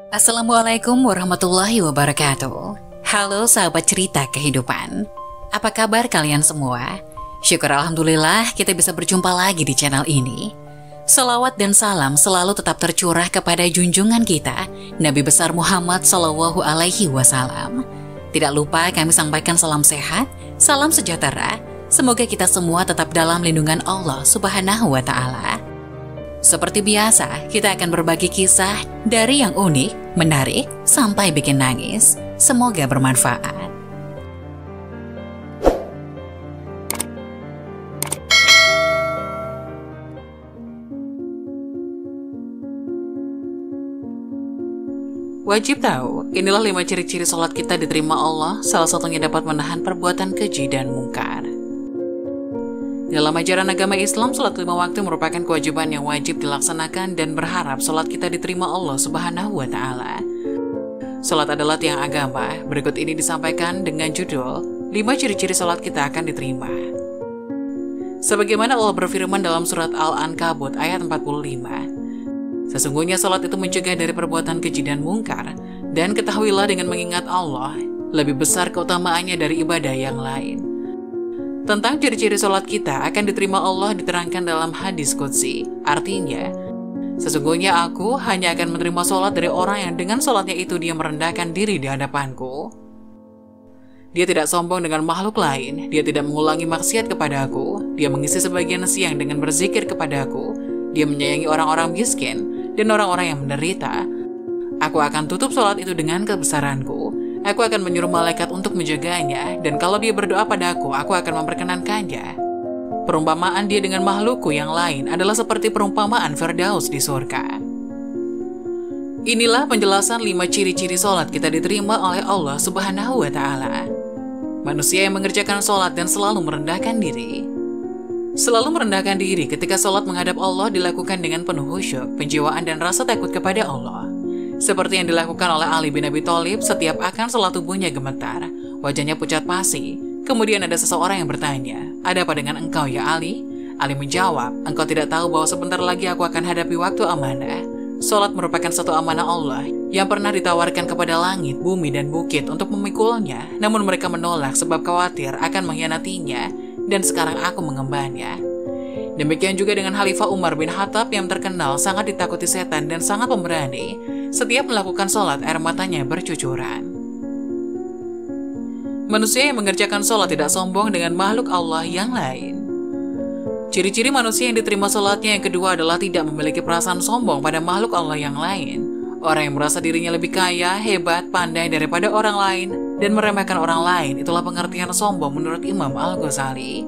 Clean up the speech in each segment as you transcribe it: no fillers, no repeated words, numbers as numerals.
Assalamualaikum warahmatullahi wabarakatuh. Halo sahabat cerita kehidupan. Apa kabar kalian semua? Syukur alhamdulillah kita bisa berjumpa lagi di channel ini. Selawat dan salam selalu tetap tercurah kepada junjungan kita, Nabi besar Muhammad Sallallahu Alaihi Wasallam. Tidak lupa kami sampaikan salam sehat, salam sejahtera. Semoga kita semua tetap dalam lindungan Allah Subhanahu wa Ta'ala. Seperti biasa, kita akan berbagi kisah dari yang unik, menarik, sampai bikin nangis. Semoga bermanfaat. Wajib tahu, inilah 5 ciri-ciri sholat kita diterima Allah, salah satunya dapat menahan perbuatan keji dan mungkar. Dalam ajaran agama Islam, sholat 5 waktu merupakan kewajiban yang wajib dilaksanakan dan berharap sholat kita diterima Allah Subhanahu wa Ta'ala. Sholat adalah tiang agama. Berikut ini disampaikan dengan judul 5 ciri-ciri sholat kita akan diterima. Sebagaimana Allah berfirman dalam surat Al-Ankabut ayat 45, sesungguhnya sholat itu mencegah dari perbuatan keji dan mungkar, dan ketahuilah dengan mengingat Allah lebih besar keutamaannya dari ibadah yang lain. Tentang ciri-ciri sholat kita akan diterima Allah diterangkan dalam hadis qudsi. Artinya, sesungguhnya aku hanya akan menerima sholat dari orang yang dengan sholatnya itu dia merendahkan diri di hadapanku. Dia tidak sombong dengan makhluk lain, dia tidak mengulangi maksiat kepadaku, dia mengisi sebagian siang dengan berzikir kepadaku, dia menyayangi orang-orang miskin dan orang-orang yang menderita. Aku akan tutup sholat itu dengan kebesaranku. Aku akan menyuruh malaikat untuk menjaganya, dan kalau dia berdoa padaku, aku akan memperkenankannya. Perumpamaan dia dengan makhlukku yang lain adalah seperti perumpamaan Firdaus di surga. Inilah penjelasan 5 ciri-ciri sholat kita diterima oleh Allah Subhanahu wa Ta'ala. Manusia yang mengerjakan sholat dan selalu merendahkan diri. Selalu merendahkan diri ketika sholat menghadap Allah dilakukan dengan penuh khusyuk, penjiwaan dan rasa takut kepada Allah. Seperti yang dilakukan oleh Ali bin Abi Thalib, setiap akan sholat tubuhnya gemetar, wajahnya pucat pasi. Kemudian ada seseorang yang bertanya, "Ada apa dengan engkau ya Ali?" Ali menjawab, "Engkau tidak tahu bahwa sebentar lagi aku akan hadapi waktu amanah." Sholat merupakan satu amanah Allah yang pernah ditawarkan kepada langit, bumi, dan bukit untuk memikulnya. Namun mereka menolak sebab khawatir akan mengkhianatinya, dan sekarang aku mengembannya. Demikian juga dengan Khalifah Umar bin Khattab yang terkenal sangat ditakuti setan dan sangat pemberani. Setiap melakukan sholat, air matanya bercucuran. Manusia yang mengerjakan sholat tidak sombong dengan makhluk Allah yang lain. Ciri-ciri manusia yang diterima sholatnya yang kedua adalah tidak memiliki perasaan sombong pada makhluk Allah yang lain. Orang yang merasa dirinya lebih kaya, hebat, pandai daripada orang lain, dan meremehkan orang lain, itulah pengertian sombong menurut Imam Al-Ghazali.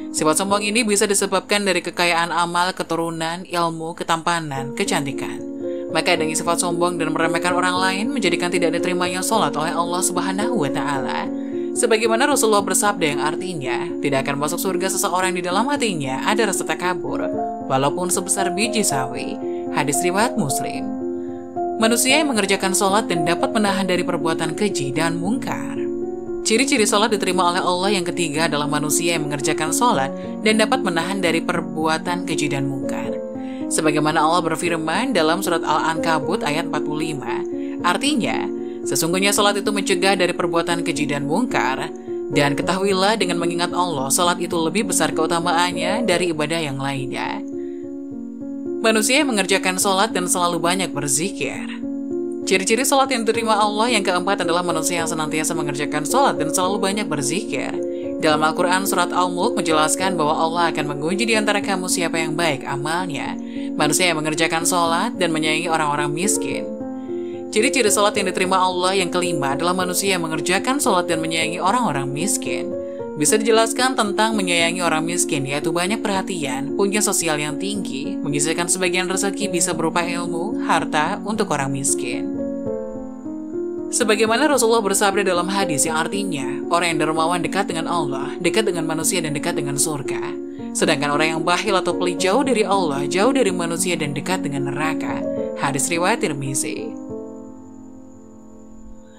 Sifat sombong ini bisa disebabkan dari kekayaan amal, keturunan, ilmu, ketampanan, kecantikan. Maka adanya sifat sombong dan meremehkan orang lain menjadikan tidak diterimanya sholat oleh Allah Subhanahu wa Ta'ala. Sebagaimana Rasulullah bersabda yang artinya, tidak akan masuk surga seseorang di dalam hatinya ada rasa takabur, walaupun sebesar biji sawi. Hadis riwayat Muslim. Manusia yang mengerjakan sholat dan dapat menahan dari perbuatan keji dan mungkar. Ciri-ciri sholat diterima oleh Allah yang ketiga adalah manusia yang mengerjakan sholat dan dapat menahan dari perbuatan keji dan mungkar. Sebagaimana Allah berfirman dalam surat Al-Ankabut ayat 45, artinya, sesungguhnya sholat itu mencegah dari perbuatan keji dan mungkar, dan ketahuilah dengan mengingat Allah, sholat itu lebih besar keutamaannya dari ibadah yang lainnya. Manusia yang mengerjakan sholat dan selalu banyak berzikir. Ciri-ciri sholat yang diterima Allah yang keempat adalah manusia yang senantiasa mengerjakan sholat dan selalu banyak berzikir. Dalam Al-Quran surat Al-Mulk menjelaskan bahwa Allah akan menguji di antara kamu siapa yang baik amalnya. Manusia yang mengerjakan sholat dan menyayangi orang-orang miskin. Ciri-ciri sholat yang diterima Allah yang kelima adalah manusia yang mengerjakan sholat dan menyayangi orang-orang miskin. Bisa dijelaskan tentang menyayangi orang miskin, yaitu banyak perhatian, punya sosial yang tinggi, menyisihkan sebagian rezeki bisa berupa ilmu, harta untuk orang miskin. Sebagaimana Rasulullah bersabda dalam hadis yang artinya, orang yang dermawan dekat dengan Allah, dekat dengan manusia dan dekat dengan surga. Sedangkan orang yang bakhil atau pelit jauh dari Allah, jauh dari manusia dan dekat dengan neraka. Hadis riwayat Tirmizi.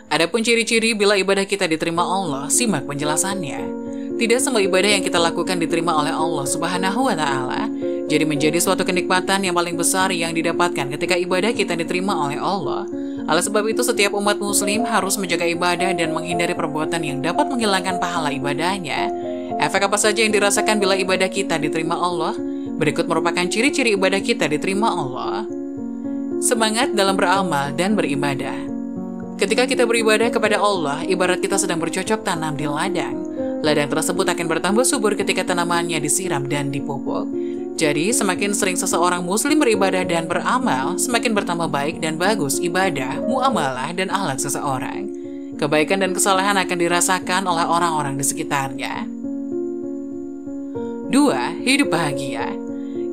Adapun ciri-ciri bila ibadah kita diterima Allah, simak penjelasannya. Tidak semua ibadah yang kita lakukan diterima oleh Allah Subhanahu wa Ta'ala. Jadi menjadi suatu kenikmatan yang paling besar yang didapatkan ketika ibadah kita diterima oleh Allah. Oleh sebab itu, setiap umat muslim harus menjaga ibadah dan menghindari perbuatan yang dapat menghilangkan pahala ibadahnya. Efek apa saja yang dirasakan bila ibadah kita diterima Allah? Berikut merupakan ciri-ciri ibadah kita diterima Allah. Semangat dalam beramal dan beribadah. Ketika kita beribadah kepada Allah, ibarat kita sedang bercocok tanam di ladang. Ladang tersebut akan bertambah subur ketika tanamannya disiram dan dipupuk. Jadi, semakin sering seseorang muslim beribadah dan beramal, semakin bertambah baik dan bagus ibadah, muamalah, dan akhlak seseorang. Kebaikan dan kesalahan akan dirasakan oleh orang-orang di sekitarnya. 2. Hidup bahagia.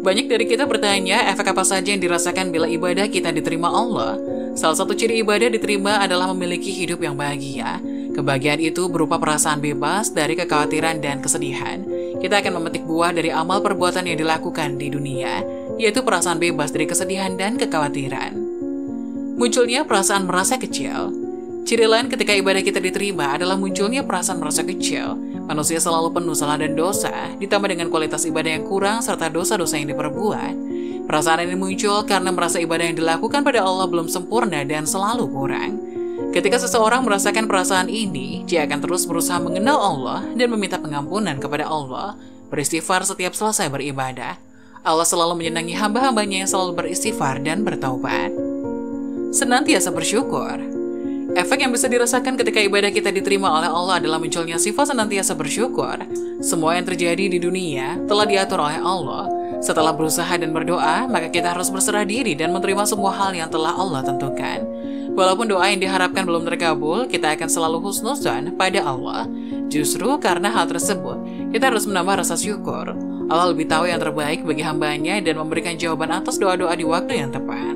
Banyak dari kita bertanya, efek apa saja yang dirasakan bila ibadah kita diterima Allah? Salah satu ciri ibadah diterima adalah memiliki hidup yang bahagia. Kebahagiaan itu berupa perasaan bebas dari kekhawatiran dan kesedihan. Kita akan memetik buah dari amal perbuatan yang dilakukan di dunia, yaitu perasaan bebas dari kesedihan dan kekhawatiran. Munculnya perasaan merasa kecil. Ciri lain ketika ibadah kita diterima adalah munculnya perasaan merasa kecil. Manusia selalu penuh salah dan dosa, ditambah dengan kualitas ibadah yang kurang serta dosa-dosa yang diperbuat. Perasaan ini muncul karena merasa ibadah yang dilakukan pada Allah belum sempurna dan selalu kurang. Ketika seseorang merasakan perasaan ini, dia akan terus berusaha mengenal Allah dan meminta pengampunan kepada Allah, beristighfar setiap selesai beribadah. Allah selalu menyenangi hamba-hambanya yang selalu beristighfar dan bertaubat. Senantiasa bersyukur. Efek yang bisa dirasakan ketika ibadah kita diterima oleh Allah adalah munculnya sifat senantiasa bersyukur. Semua yang terjadi di dunia telah diatur oleh Allah. Setelah berusaha dan berdoa, maka kita harus berserah diri dan menerima semua hal yang telah Allah tentukan. Walaupun doa yang diharapkan belum terkabul, kita akan selalu husnuzan pada Allah. Justru karena hal tersebut, kita harus menambah rasa syukur. Allah lebih tahu yang terbaik bagi hambanya dan memberikan jawaban atas doa-doa di waktu yang tepat.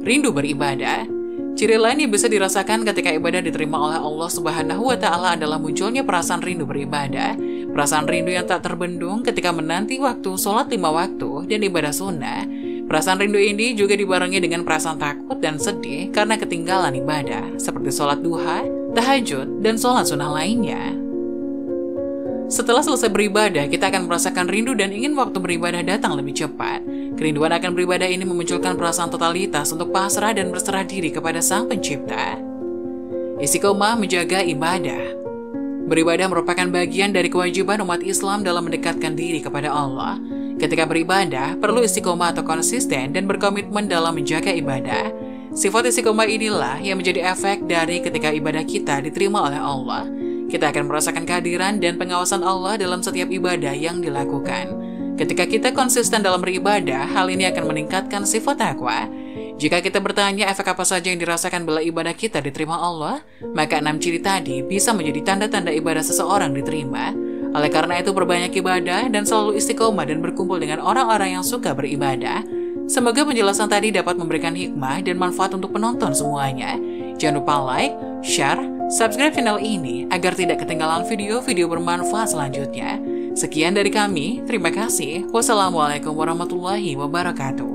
Rindu beribadah. Ciri lain yang bisa dirasakan ketika ibadah diterima oleh Allah Subhanahu wa Ta'ala adalah munculnya perasaan rindu beribadah. Perasaan rindu yang tak terbendung ketika menanti waktu sholat 5 waktu dan ibadah sunnah. Perasaan rindu ini juga dibarengi dengan perasaan takut dan sedih karena ketinggalan ibadah, seperti sholat duha, tahajud, dan sholat sunnah lainnya. Setelah selesai beribadah, kita akan merasakan rindu dan ingin waktu beribadah datang lebih cepat. Kerinduan akan beribadah ini memunculkan perasaan totalitas untuk pasrah dan berserah diri kepada Sang Pencipta. Istiqomah menjaga ibadah. Beribadah merupakan bagian dari kewajiban umat Islam dalam mendekatkan diri kepada Allah. Ketika beribadah, perlu istiqomah atau konsisten dan berkomitmen dalam menjaga ibadah. Sifat istiqomah inilah yang menjadi efek dari ketika ibadah kita diterima oleh Allah. Kita akan merasakan kehadiran dan pengawasan Allah dalam setiap ibadah yang dilakukan. Ketika kita konsisten dalam beribadah, hal ini akan meningkatkan sifat takwa. Jika kita bertanya efek apa saja yang dirasakan bila ibadah kita diterima Allah, maka 6 ciri tadi bisa menjadi tanda-tanda ibadah seseorang diterima. Oleh karena itu, perbanyak ibadah dan selalu istiqomah dan berkumpul dengan orang-orang yang suka beribadah. Semoga penjelasan tadi dapat memberikan hikmah dan manfaat untuk penonton semuanya. Jangan lupa like, share, subscribe channel ini agar tidak ketinggalan video-video bermanfaat selanjutnya. Sekian dari kami, terima kasih. Wassalamualaikum warahmatullahi wabarakatuh.